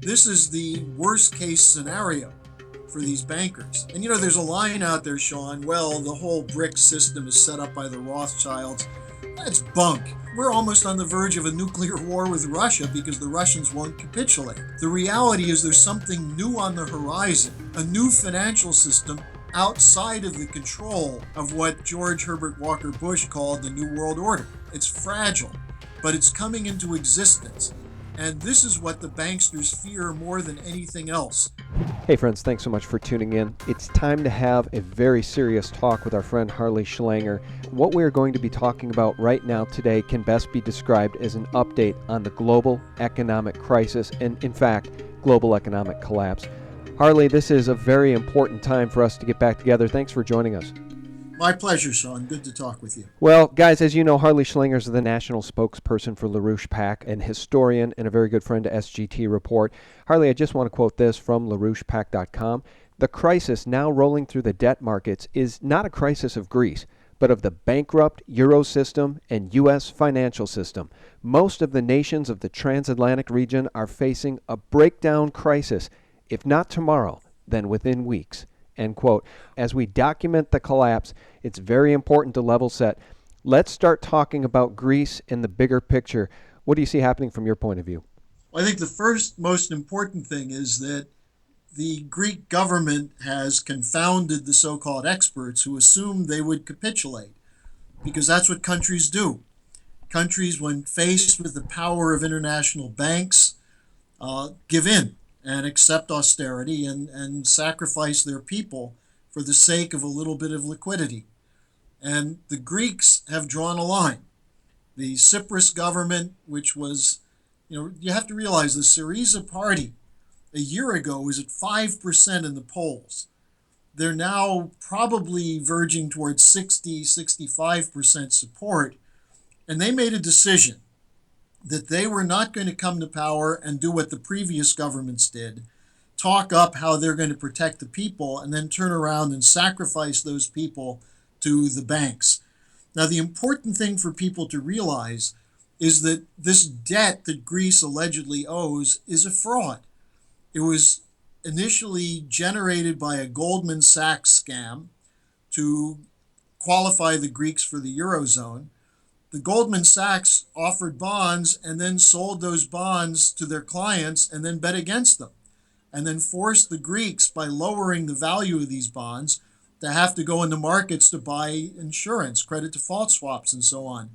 This is the worst case scenario for these bankers. And there's a line out there, Sean, well, the whole BRICS system is set up by the Rothschilds. That's bunk. We're almost on the verge of a nuclear war with Russia because the Russians won't capitulate. The reality is there's something new on the horizon, a new financial system outside of the control of what George Herbert Walker Bush called the New World Order. It's fragile, but it's coming into existence. And this is what the banksters fear more than anything else. Hey friends, thanks so much for tuning in. It's time to have a very serious talk with our friend Harley Schlanger. What we're going to be talking about right now today can best be described as an update on the global economic crisis and, in fact, global economic collapse. Harley, this is a very important time for us to get back together. Thanks for joining us. My pleasure, Sean. Good to talk with you. Well, guys, as you know, Harley Schlanger is the national spokesperson for LarouchePAC, an historian and a very good friend to SGT Report. Harley, I just want to quote this from LarouchePAC.com. The crisis now rolling through the debt markets is not a crisis of Greece, but of the bankrupt Euro system and U.S. financial system. Most of the nations of the transatlantic region are facing a breakdown crisis, if not tomorrow, then within weeks. End quote. As we document the collapse, it's very important to level set. Let's start talking about Greece in the bigger picture. What do you see happening from your point of view? Well, I think the first most important thing is that the Greek government has confounded the so-called experts who assumed they would capitulate, because that's what countries do. Countries, when faced with the power of international banks, give in and accept austerity and sacrifice their people for the sake of a little bit of liquidity. And the Greeks have drawn a line. The Cyprus government, which was, you have to realize the Syriza party a year ago was at 5% in the polls. They're now probably verging towards 65% support. And they made a decision that they were not going to come to power and do what the previous governments did, talk up how they're going to protect the people, and then turn around and sacrifice those people to the banks. Now, the important thing for people to realize is that this debt that Greece allegedly owes is a fraud. It was initially generated by a Goldman Sachs scam to qualify the Greeks for the Eurozone. The Goldman Sachs offered bonds and then sold those bonds to their clients and then bet against them, and then forced the Greeks, by lowering the value of these bonds, to have to go into markets to buy insurance, credit default swaps, and so on.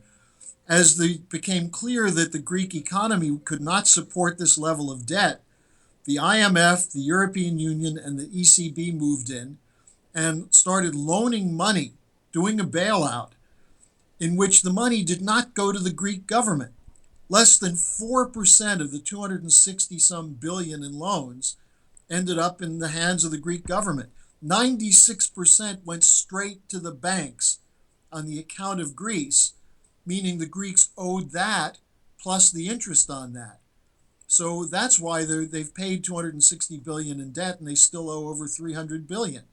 As it became clear that the Greek economy could not support this level of debt, the IMF, the European Union, and the ECB moved in and started loaning money, doing a bailout, in which the money did not go to the Greek government. Less than 4% of the 260-some billion in loans ended up in the hands of the Greek government. 96% went straight to the banks on the account of Greece, meaning the Greeks owed that plus the interest on that. So that's why they've paid 260 billion in debt, and they still owe over 300 billion.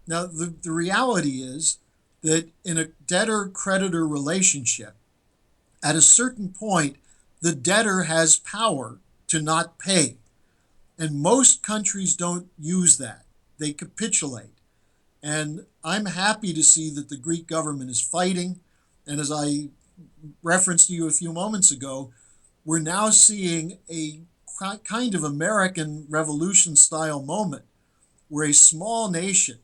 Now, the reality is that in a debtor-creditor relationship, at a certain point, the debtor has power to not pay. And most countries don't use that. They capitulate. And I'm happy to see that the Greek government is fighting. And as I referenced to you a few moments ago, we're now seeing a kind of American Revolution-style moment where a small nation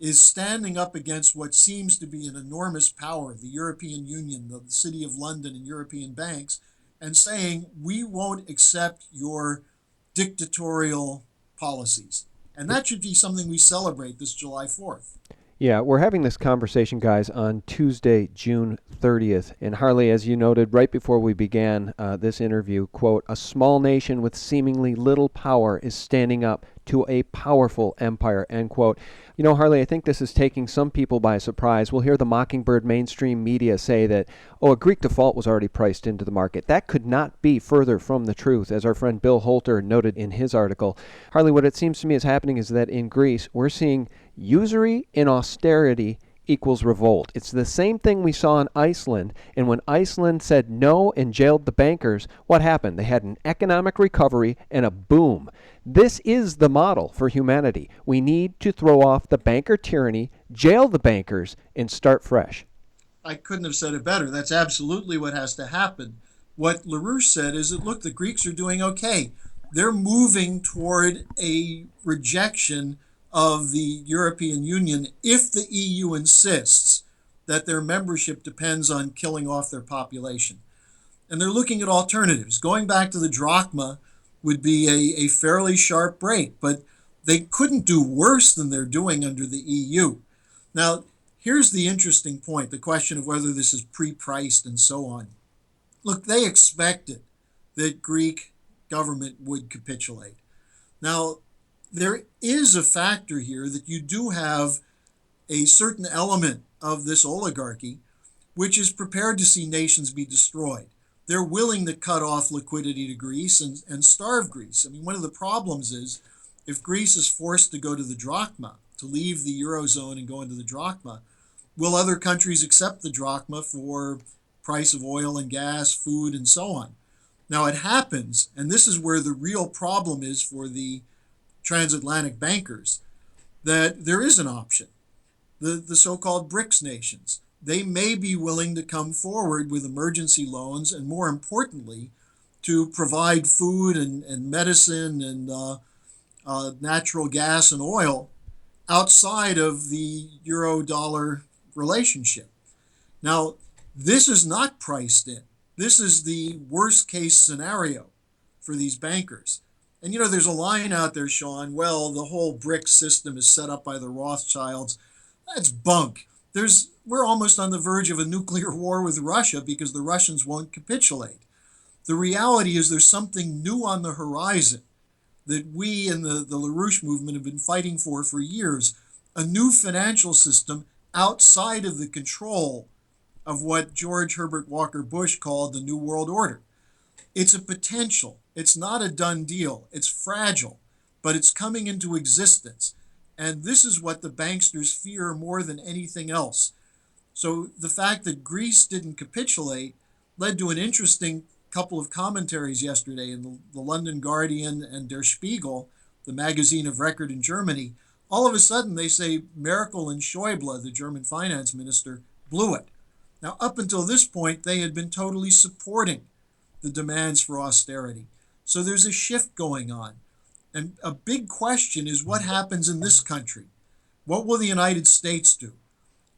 is standing up against what seems to be an enormous power, the European Union, the City of London, and European banks, and saying, we won't accept your dictatorial policies. And that should be something we celebrate this July 4th. Yeah, we're having this conversation, guys, on Tuesday, June 30th. And Harley, as you noted right before we began this interview, quote, a small nation with seemingly little power is standing up to a powerful empire, end quote. You know, Harley, I think this is taking some people by surprise. We'll hear the Mockingbird mainstream media say that, a Greek default was already priced into the market. That could not be further from the truth, as our friend Bill Holter noted in his article. Harley, what it seems to me is happening is that in Greece, we're seeing usury and austerity equals revolt. It's the same thing we saw in Iceland. And when Iceland said no and jailed the bankers, what happened? They had an economic recovery and a boom. This is the model for humanity. We need to throw off the banker tyranny, jail the bankers, and start fresh. I couldn't have said it better. That's absolutely what has to happen. What LaRouche said is that, look, the Greeks are doing okay. They're moving toward a rejection of the European Union if the EU insists that their membership depends on killing off their population. And they're looking at alternatives. Going back to the drachma would be a fairly sharp break, but they couldn't do worse than they're doing under the EU. Now, here's the interesting point, the question of whether this is pre-priced and so on. Look, they expected that Greek government would capitulate. Now, there is a factor here that you do have a certain element of this oligarchy which is prepared to see nations be destroyed. They're willing to cut off liquidity to Greece and starve Greece. I mean, one of the problems is if Greece is forced to go to the drachma, to leave the Eurozone and go into the drachma, will other countries accept the drachma for price of oil and gas, food, and so on? Now it happens, and this is where the real problem is for the transatlantic bankers, that there is an option. The so-called BRICS nations, they may be willing to come forward with emergency loans and, more importantly, to provide food and medicine and natural gas and oil outside of the euro-dollar relationship. Now, this is not priced in. This is the worst case scenario for these bankers. And there's a line out there, Sean, well, the whole BRICS system is set up by the Rothschilds. That's bunk. We're almost on the verge of a nuclear war with Russia because the Russians won't capitulate. The reality is there's something new on the horizon that we in the LaRouche movement have been fighting for years, a new financial system outside of the control of what George Herbert Walker Bush called the New World Order. It's a potential. It's not a done deal. It's fragile, but it's coming into existence. And this is what the banksters fear more than anything else. So the fact that Greece didn't capitulate led to an interesting couple of commentaries yesterday in the London Guardian and Der Spiegel, the magazine of record in Germany. All of a sudden, they say Merkel and Schäuble, the German finance minister, blew it. Now, up until this point, they had been totally supporting the demands for austerity. So there's a shift going on. And a big question is what happens in this country? What will the United States do?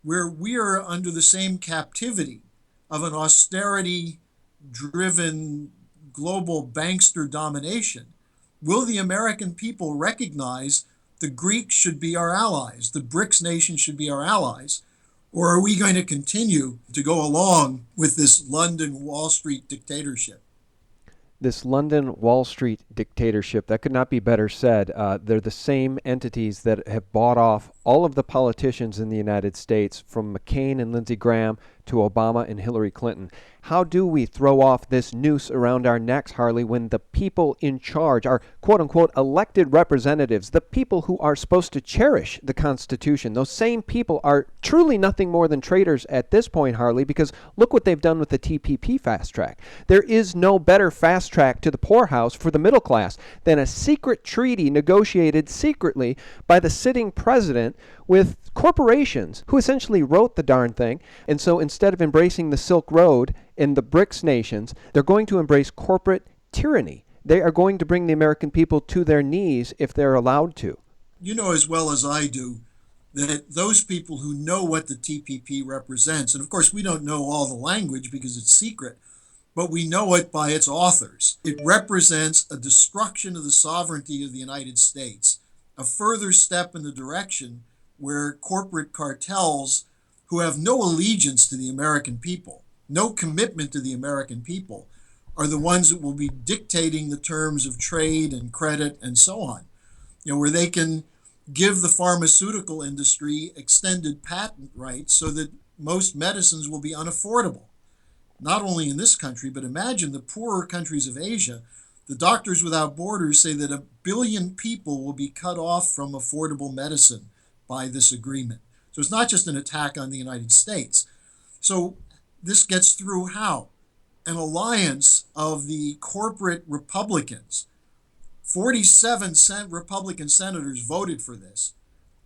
Where we are under the same captivity of an austerity-driven global bankster domination, will the American people recognize the Greeks should be our allies, the BRICS nations should be our allies, or are we going to continue to go along with this London-Wall Street dictatorship? This London-Wall Street dictatorship, that could not be better said. They're the same entities that have bought off all of the politicians in the United States, from McCain and Lindsey Graham to Obama and Hillary Clinton. How do we throw off this noose around our necks, Harley, when the people in charge, our quote-unquote elected representatives, the people who are supposed to cherish the Constitution, those same people are truly nothing more than traitors at this point, Harley, because look what they've done with the TPP fast track. There is no better fast track to the poorhouse for the middle class than a secret treaty negotiated secretly by the sitting president with corporations who essentially wrote the darn thing. And so instead of embracing the Silk Road in the BRICS nations, they're going to embrace corporate tyranny. They are going to bring the American people to their knees if they're allowed to. You know as well as I do that those people who know what the TPP represents, and of course we don't know all the language because it's secret, but we know it by its authors. It represents a destruction of the sovereignty of the United States, a further step in the direction where corporate cartels who have no allegiance to the American people, no commitment to the American people, are the ones that will be dictating the terms of trade and credit and so on. Where they can give the pharmaceutical industry extended patent rights so that most medicines will be unaffordable. Not only in this country, but imagine the poorer countries of Asia. The Doctors Without Borders say that 1 billion people will be cut off from affordable medicine by this agreement. So it's not just an attack on the United States. So this gets through how? An alliance of the corporate Republicans. 47 Republican senators voted for this,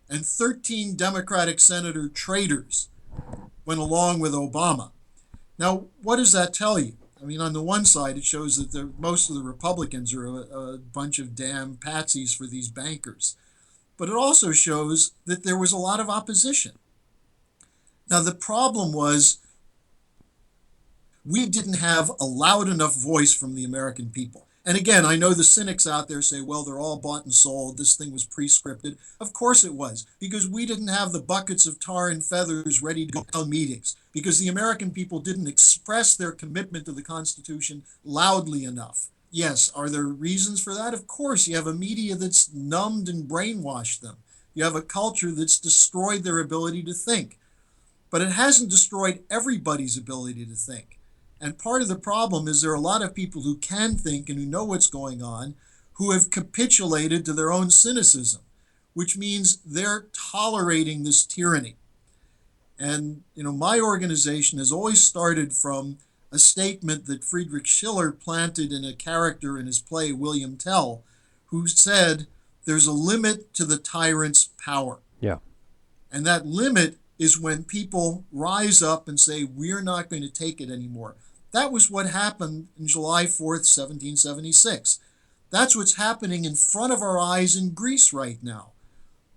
and 13 Democratic senator traitors went along with Obama. Now, what does that tell you? I mean, on the one side, it shows that most of the Republicans are a bunch of damn patsies for these bankers. But it also shows that there was a lot of opposition. Now, the problem was we didn't have a loud enough voice from the American people. And again, I know the cynics out there say, well, they're all bought and sold. This thing was pre-scripted. Of course it was, because we didn't have the buckets of tar and feathers ready to go to meetings, because the American people didn't express their commitment to the Constitution loudly enough. Yes, are there reasons for that? Of course. You have a media that's numbed and brainwashed them. You have a culture that's destroyed their ability to think. But it hasn't destroyed everybody's ability to think. And part of the problem is there are a lot of people who can think and who know what's going on, who have capitulated to their own cynicism, which means they're tolerating this tyranny. And, my organization has always started from a statement that Friedrich Schiller planted in a character in his play William Tell, who said, there's a limit to the tyrant's power. Yeah. And that limit is when people rise up and say, we're not going to take it anymore. That was what happened in July 4th, 1776. That's what's happening in front of our eyes in Greece right now.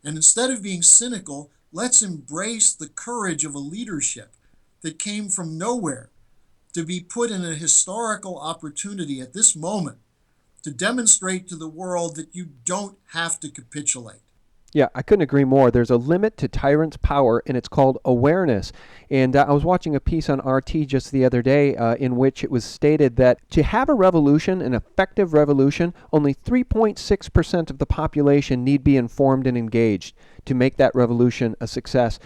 And instead of being cynical, let's embrace the courage of a leadership that came from nowhere to be put in a historical opportunity at this moment to demonstrate to the world that you don't have to capitulate. Yeah, I couldn't agree more. There's a limit to tyrants' power, and it's called awareness. And I was watching a piece on RT just the other day in which it was stated that to have a revolution, an effective revolution, only 3.6% of the population need be informed and engaged to make that revolution a success.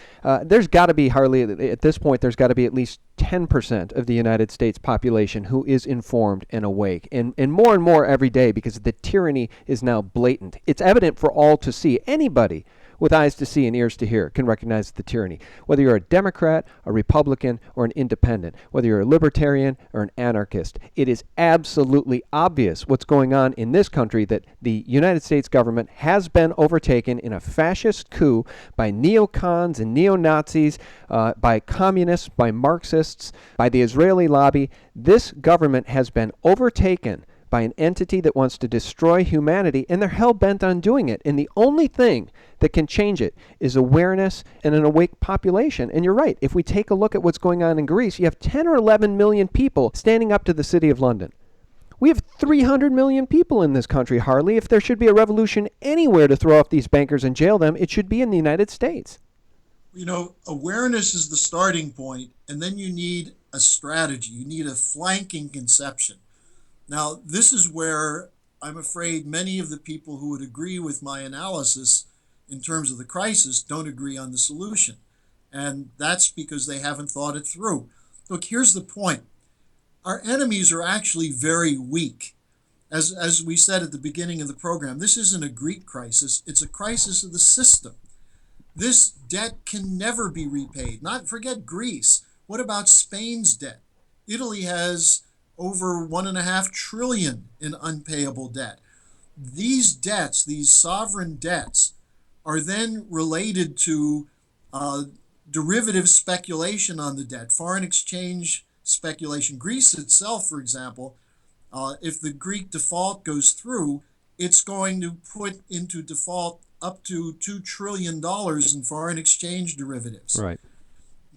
There's got to be, Harley, at this point, there's got to be at least 10% of the United States population who is informed and awake, and more every day, because the tyranny is now blatant. It's evident for all to see. Anybody with eyes to see and ears to hear can recognize the tyranny. Whether you're a Democrat, a Republican, or an independent, whether you're a libertarian or an anarchist, it is absolutely obvious what's going on in this country, that the United States government has been overtaken in a fascist coup by neocons and neo-Nazis, by communists, by Marxists, by the Israeli lobby. This government has been overtaken by an entity that wants to destroy humanity, and they're hell-bent on doing it. And the only thing that can change it is awareness and an awake population. And you're right, if we take a look at what's going on in Greece, you have 10 or 11 million people standing up to the City of London. We have 300 million people in this country, Harley. If there should be a revolution anywhere to throw off these bankers and jail them, it should be in the United States. Awareness is the starting point, and then you need a strategy. You need a flanking conception. Now, this is where I'm afraid many of the people who would agree with my analysis in terms of the crisis don't agree on the solution. And that's because they haven't thought it through. Look, here's the point. Our enemies are actually very weak. As we said at the beginning of the program, this isn't a Greek crisis. It's a crisis of the system. This debt can never be repaid. Forget Greece. What about Spain's debt? Italy has over $1.5 trillion in unpayable debt. These debts, these sovereign debts, are then related to derivative speculation on the debt, foreign exchange speculation. Greece itself, for example, if the Greek default goes through, it's going to put into default up to $2 trillion in foreign exchange derivatives. Right.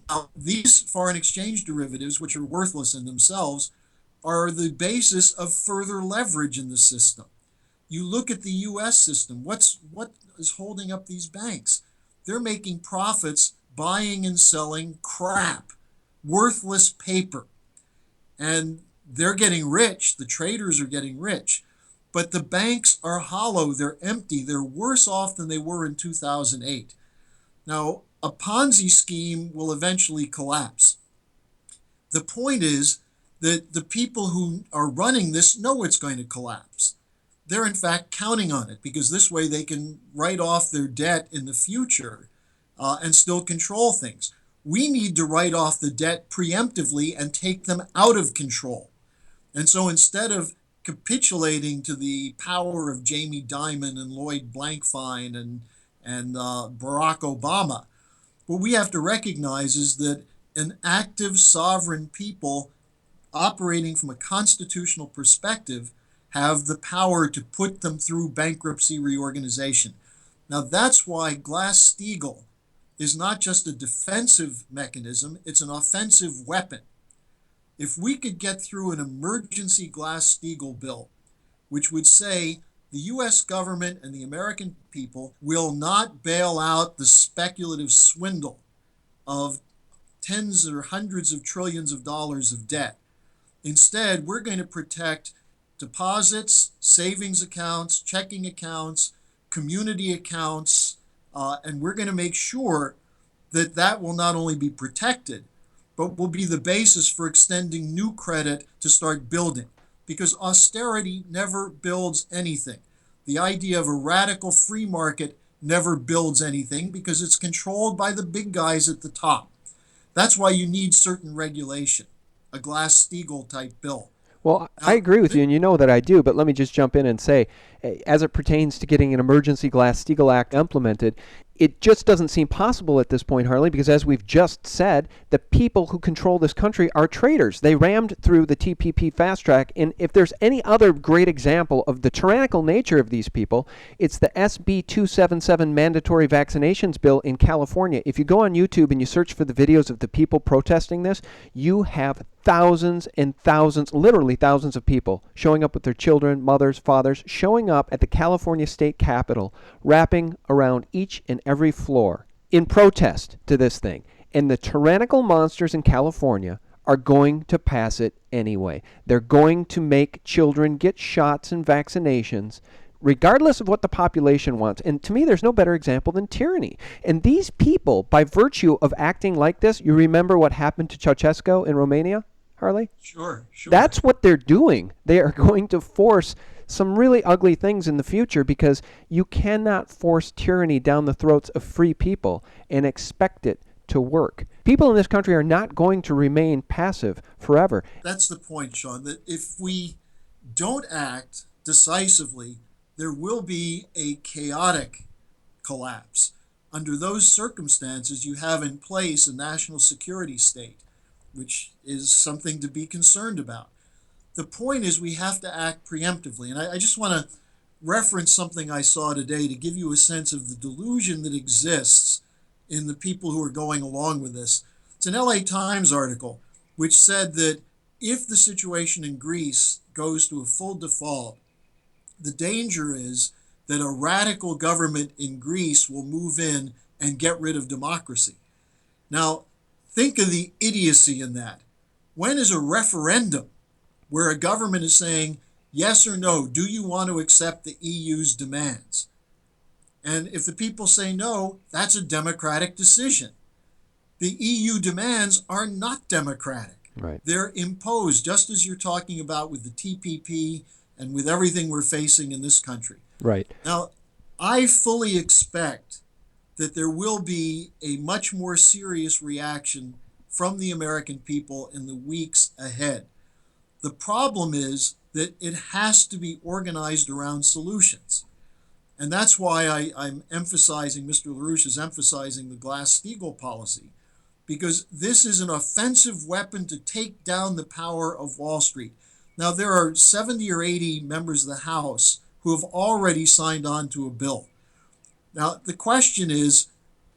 Now, these foreign exchange derivatives, which are worthless in themselves, are the basis of further leverage in the system. You look at the U.S. system. What is holding up these banks? They're making profits buying and selling crap, worthless paper. And they're getting rich. The traders are getting rich. But the banks are hollow. They're empty. They're worse off than they were in 2008. Now, a Ponzi scheme will eventually collapse. The point is that the people who are running this know it's going to collapse. They're in fact counting on it, because this way they can write off their debt in the future and still control things. We need to write off the debt preemptively and take them out of control. And so instead of capitulating to the power of Jamie Dimon and Lloyd Blankfein and Barack Obama, what we have to recognize is that an active sovereign people operating from a constitutional perspective have the power to put them through bankruptcy reorganization. Now, that's why Glass-Steagall is not just a defensive mechanism, it's an offensive weapon. If we could get through an emergency Glass-Steagall bill, which would say the U.S. government and the American people will not bail out the speculative swindle of tens or hundreds of trillions of dollars of debt. Instead, we're going to protect deposits, savings accounts, checking accounts, community accounts, and we're going to make sure that that will not only be protected, but will be the basis for extending new credit to start building. Because austerity never builds anything. The idea of a radical free market never builds anything because it's controlled by the big guys at the top. That's why you need certain regulation, a Glass-Steagall type bill. Well, I agree with you, and you know that I do, but let me just jump in and say, as it pertains to getting an emergency Glass-Steagall Act implemented, it just doesn't seem possible at this point, Harley, because as we've just said, the people who control this country are traitors. They rammed through the TPP fast track, and if there's any other great example of the tyrannical nature of these people, it's the SB 277 mandatory vaccinations bill in California. If you go on YouTube and you search for the videos of the people protesting this, you have thousands and thousands, literally thousands of people showing up with their children, mothers, fathers, showing up at the California State Capitol, wrapping around each and every floor in protest to this thing. And the tyrannical monsters in California are going to pass it anyway. They're going to make children get shots and vaccinations regardless of what the population wants. And to me, there's no better example than tyranny. And these people, by virtue of acting like this, you remember what happened to Ceausescu in Romania, Harley? Sure. That's what they're doing. They are going to force some really ugly things in the future because you cannot force tyranny down the throats of free people and expect it to work. People in this country are not going to remain passive forever. That's the point, Sean, that if we don't act decisively, there will be a chaotic collapse. Under those circumstances, you have in place a national security state, which is something to be concerned about. The point is we have to act preemptively. And I just want to reference something I saw today to give you a sense of the delusion that exists in the people who are going along with this. It's an LA Times article which said that if the situation in Greece goes to a full default, the danger is that a radical government in Greece will move in and get rid of democracy. Now, think of the idiocy in that. When is a referendum where a government is saying, yes or no, do you want to accept the EU's demands? And if the people say no, that's a democratic decision. The EU demands are not democratic. Right. They're imposed, just as you're talking about with the TPP and with everything we're facing in this country. Right. Now, I fully expect that there will be a much more serious reaction from the American people in the weeks ahead. The problem is that it has to be organized around solutions. And that's why I'm emphasizing, Mr. LaRouche is emphasizing the Glass-Steagall policy, because this is an offensive weapon to take down the power of Wall Street. Now, there are 70 or 80 members of the House who have already signed on to a bill. Now, the question is,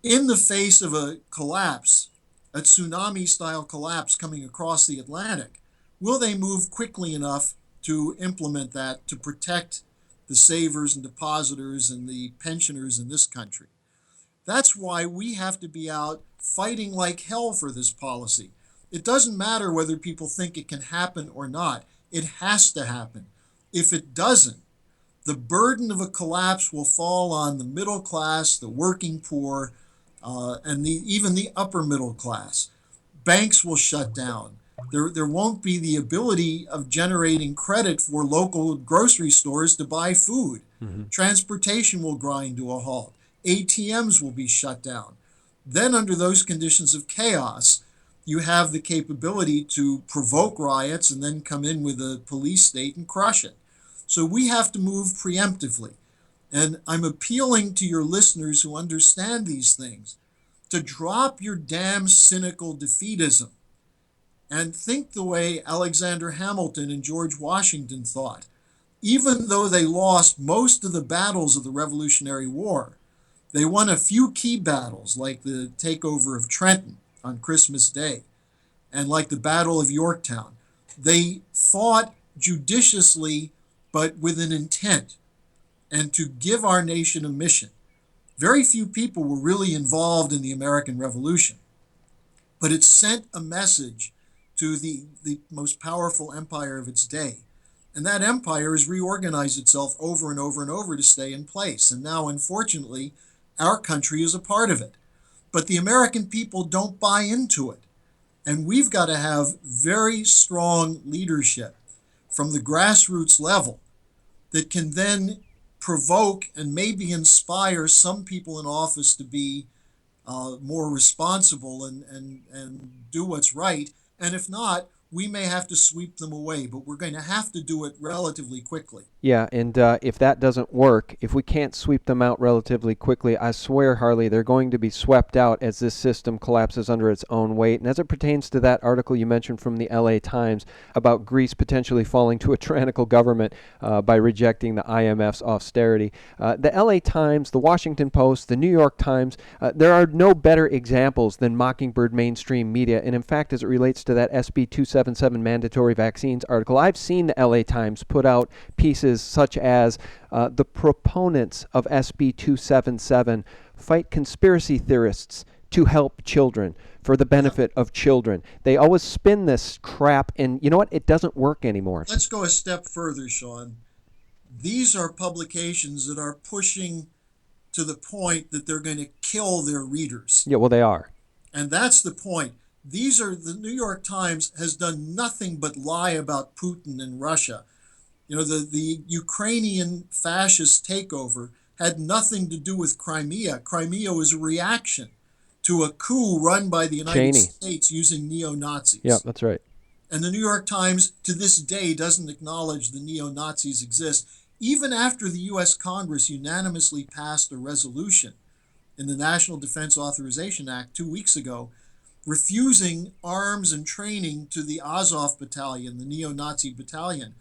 in the face of a collapse, a tsunami-style collapse coming across the Atlantic, will they move quickly enough to implement that to protect the savers and depositors and the pensioners in this country? That's why we have to be out fighting like hell for this policy. It doesn't matter whether people think it can happen or not. It has to happen. If it doesn't, the burden of a collapse will fall on the middle class, the working poor, and even the upper middle class. Banks will shut down. There won't be the ability of generating credit for local grocery stores to buy food. Mm-hmm. Transportation will grind to a halt. ATMs will be shut down. Then, under those conditions of chaos, you have the capability to provoke riots and then come in with a police state and crush it. So we have to move preemptively. And I'm appealing to your listeners who understand these things to drop your damn cynical defeatism and think the way Alexander Hamilton and George Washington thought. Even though they lost most of the battles of the Revolutionary War, they won a few key battles, like the takeover of Trenton on Christmas Day and like the Battle of Yorktown. They fought judiciously, but with an intent, and to give our nation a mission. Very few people were really involved in the American Revolution, but it sent a message to the most powerful empire of its day. And that empire has reorganized itself over and over and over to stay in place. And now, unfortunately, our country is a part of it. But the American people don't buy into it. And we've got to have very strong leadership from the grassroots level that can then provoke and maybe inspire some people in office to be more responsible and do what's right. And if not, we may have to sweep them away, but we're going to have to do it relatively quickly. Yeah, and if that doesn't work, if we can't sweep them out relatively quickly, I swear, Harley, they're going to be swept out as this system collapses under its own weight. And as it pertains to that article you mentioned from the LA Times about Greece potentially falling to a tyrannical government by rejecting the IMF's austerity, the LA Times, the Washington Post, the New York Times, there are no better examples than Mockingbird mainstream media. And in fact, as it relates to that SB 277 mandatory vaccines article, I've seen the LA Times put out pieces such as the proponents of SB 277 fight conspiracy theorists to help children, for the benefit of children. They always spin this crap, and you know what? It doesn't work anymore. Let's go a step further, Sean. These are publications that are pushing to the point that they're going to kill their readers. Yeah, well, they are. And that's the point. The New York Times has done nothing but lie about Putin and Russia. You know, the Ukrainian fascist takeover had nothing to do with Crimea. Crimea was a reaction to a coup run by the United States using neo-Nazis. Yeah, that's right. And the New York Times, to this day, doesn't acknowledge the neo-Nazis exist, even after the U.S. Congress unanimously passed a resolution in the National Defense Authorization Act 2 weeks ago, refusing arms and training to the Azov battalion, the neo-Nazi battalion.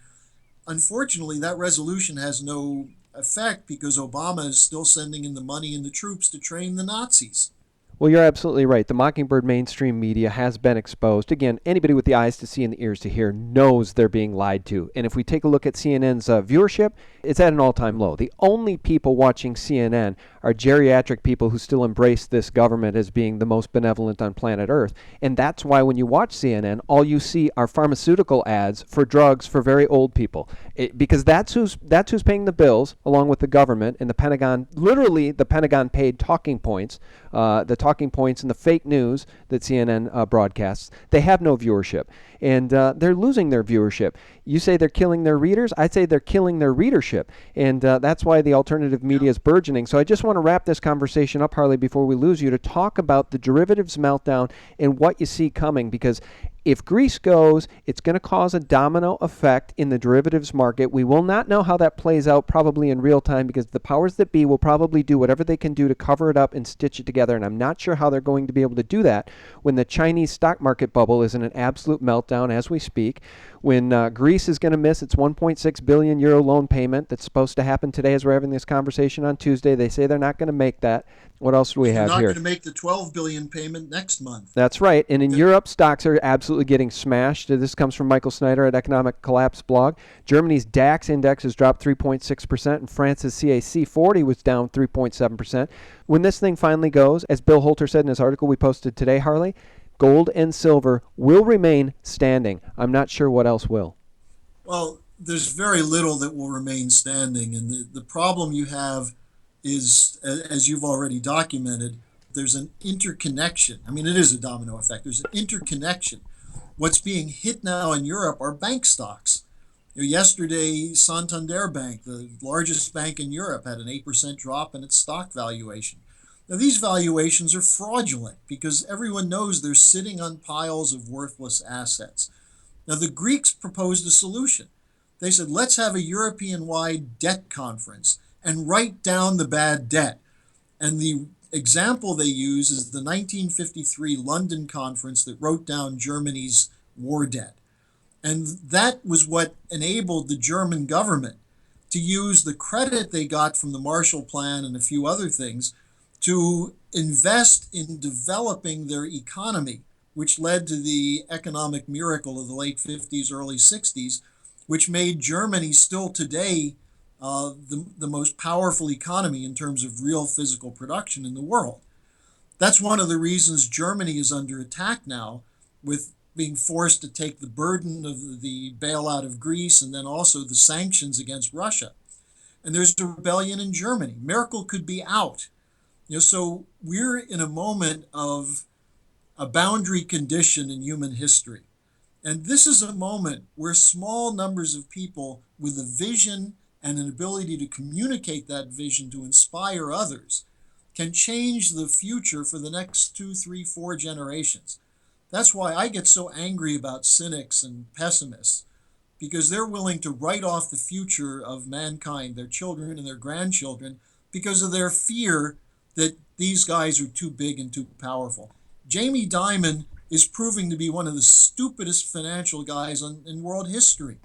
Unfortunately, that resolution has no effect because Obama is still sending in the money and the troops to train the Nazis. Well, you're absolutely right. The Mockingbird mainstream media has been exposed. Again, anybody with the eyes to see and the ears to hear knows they're being lied to. And if we take a look at CNN's viewership, it's at an all-time low. The only people watching CNN are geriatric people who still embrace this government as being the most benevolent on planet Earth. And that's why when you watch CNN, all you see are pharmaceutical ads for drugs for very old people. Because that's who's paying the bills, along with the government and the Pentagon. Literally, the Pentagon paid talking points, the talking points and the fake news that CNN broadcasts. They have no viewership, and they're losing their viewership. You say they're killing their readers. I'd say they're killing their readership, and that's why the alternative media is burgeoning. So I just want to wrap this conversation up, Harley, before we lose you, to talk about the derivatives meltdown and what you see coming, because if Greece goes, it's going to cause a domino effect in the derivatives market. We will not know how that plays out probably in real time because the powers that be will probably do whatever they can do to cover it up and stitch it together. And I'm not sure how they're going to be able to do that when the Chinese stock market bubble is in an absolute meltdown as we speak, when Greece is going to miss its 1.6 billion euro loan payment that's supposed to happen today as we're having this conversation on Tuesday. They say they're not going to make that. What else do we have here? They're not going to make the 12 billion payment next month. That's right. And in Europe, stocks are absolutely getting smashed. This comes from Michael Snyder at Economic Collapse blog. Germany's DAX index has dropped 3.6%, and France's CAC 40 was down 3.7%. When this thing finally goes, as Bill Holter said in his article we posted today, Harley, gold and silver will remain standing. I'm not sure what else will. Well, there's very little that will remain standing. And the problem you have is, as you've already documented, there's an interconnection. I mean, it is a domino effect. There's an interconnection. What's being hit now in Europe are bank stocks. Yesterday, Santander Bank, the largest bank in Europe, had an 8% drop in its stock valuation. Now, these valuations are fraudulent because everyone knows they're sitting on piles of worthless assets. Now, the Greeks proposed a solution. They said, let's have a European wide debt conference and write down the bad debt. And the example they use is the 1953 London conference that wrote down Germany's war debt. And that was what enabled the German government to use the credit they got from the Marshall Plan and a few other things to invest in developing their economy, which led to the economic miracle of the late 50s, early 60s, which made Germany still today the most powerful economy in terms of real physical production in the world. That's one of the reasons Germany is under attack now, with being forced to take the burden of the bailout of Greece and then also the sanctions against Russia. And there's a rebellion in Germany. Merkel could be out. So we're in a moment of a boundary condition in human history. And this is a moment where small numbers of people with a vision and an ability to communicate that vision to inspire others can change the future for the next 2, 3, 4 generations. That's why I get so angry about cynics and pessimists, because they're willing to write off the future of mankind, their children and their grandchildren, because of their fear that these guys are too big and too powerful. Jamie Dimon is proving to be one of the stupidest financial guys in world history.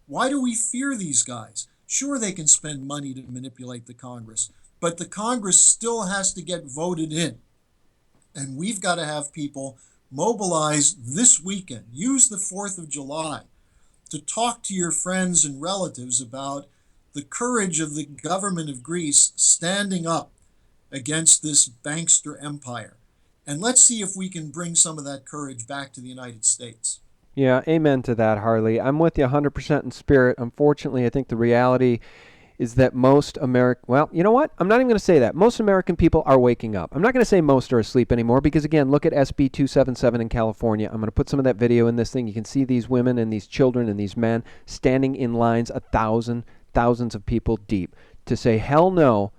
Why do we fear these guys? Sure, they can spend money to manipulate the Congress, but the Congress still has to get voted in. And we've got to have people mobilize this weekend. Use the 4th of July to talk to your friends and relatives about the courage of the government of Greece standing up against this bankster empire. And let's see if we can bring some of that courage back to the United States. Yeah, amen to that, Harley. I'm with you 100% in spirit. Unfortunately, I think the reality is that most American, well, you know what? I'm not even going to say that. Most American people are waking up. I'm not going to say most are asleep anymore because, again, look at SB 277 in California. I'm going to put some of that video in this thing. You can see these women and these children and these men standing in lines, thousands of people deep, to say, hell no,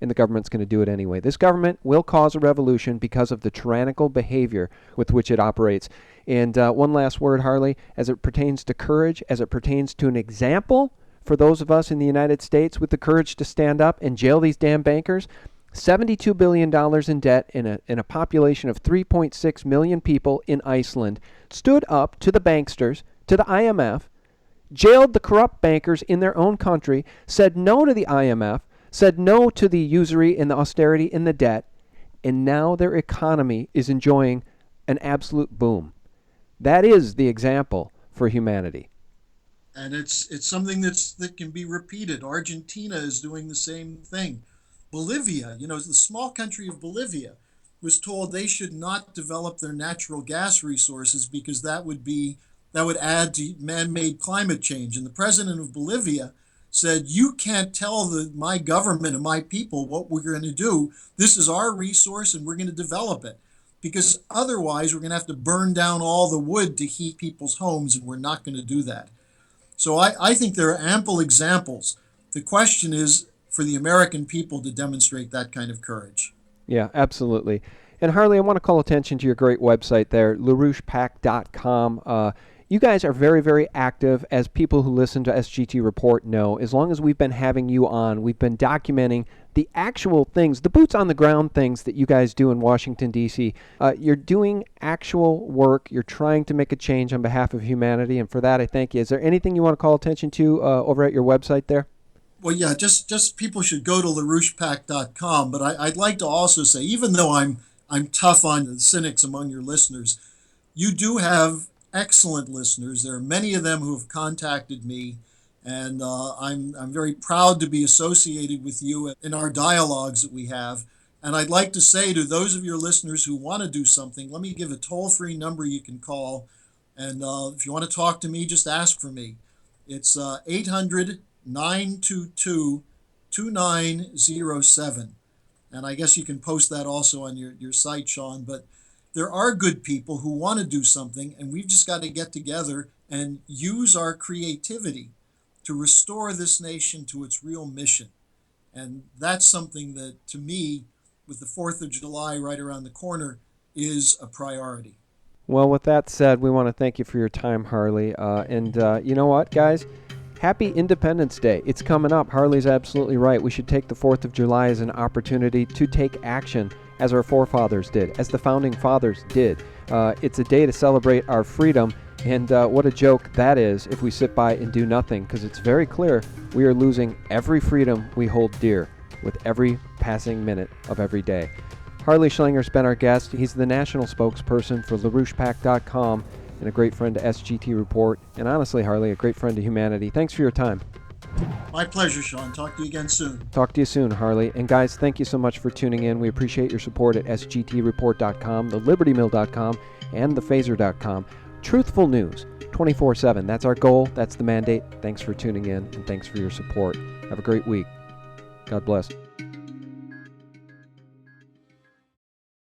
and the government's going to do it anyway. This government will cause a revolution because of the tyrannical behavior with which it operates. And one last word, Harley, as it pertains to courage, as it pertains to an example for those of us in the United States with the courage to stand up and jail these damn bankers. $72 billion in debt in a population of 3.6 million people in Iceland stood up to the banksters, to the IMF, jailed the corrupt bankers in their own country, said no to the IMF, said no to the usury and the austerity and the debt, and now their economy is enjoying an absolute boom. That is the example for humanity. And it's something that can be repeated. Argentina is doing the same thing. Bolivia, the small country of Bolivia, was told they should not develop their natural gas resources because that would add to man-made climate change. And the president of Bolivia said, "You can't tell my government and my people what we're going to do. This is our resource, and we're going to develop it, because otherwise we're going to have to burn down all the wood to heat people's homes, and we're not going to do that." So I think there are ample examples. The question is for the American people to demonstrate that kind of courage. Yeah, absolutely. And Harley, I want to call attention to your great website there, LarouchePAC.com. You guys are very, very active, as people who listen to SGT Report know. As long as we've been having you on, we've been documenting the actual things, the boots on the ground things that you guys do in Washington, D.C. You're doing actual work. You're trying to make a change on behalf of humanity, and for that I thank you. Is there anything you want to call attention to over at your website there? Well, yeah, just people should go to LarouchePAC.com. But I'd like to also say, even though I'm tough on the cynics among your listeners, you do have excellent listeners. There are many of them who have contacted me, and I'm very proud to be associated with you in our dialogues that we have. And I'd like to say to those of your listeners who want to do something, let me give a toll-free number you can call. And if you want to talk to me, just ask for me. It's 800-922-2907. And I guess you can post that also on your site, Sean. But there are good people who want to do something, and we've just got to get together and use our creativity to restore this nation to its real mission. And that's something that, to me, with the 4th of July right around the corner, is a priority. Well, with that said, we want to thank you for your time, Harley. You know what, guys? Happy Independence Day. It's coming up. Harley's absolutely right. We should take the 4th of July as an opportunity to take action as our forefathers did, as the founding fathers did. It's a day to celebrate our freedom, and what a joke that is if we sit by and do nothing, because it's very clear we are losing every freedom we hold dear with every passing minute of every day. Harley Schlanger's been our guest. He's the national spokesperson for LarouchePAC.com and a great friend to SGT Report. And honestly, Harley, a great friend to humanity. Thanks for your time. My pleasure, Sean. Talk to you again soon. Talk to you soon, Harley. And guys, thank you so much for tuning in. We appreciate your support at SGTReport.com, thelibertymill.com, and thephaser.com. Truthful news, 24/7. That's our goal. That's the mandate. Thanks for tuning in, and thanks for your support. Have a great week. God bless.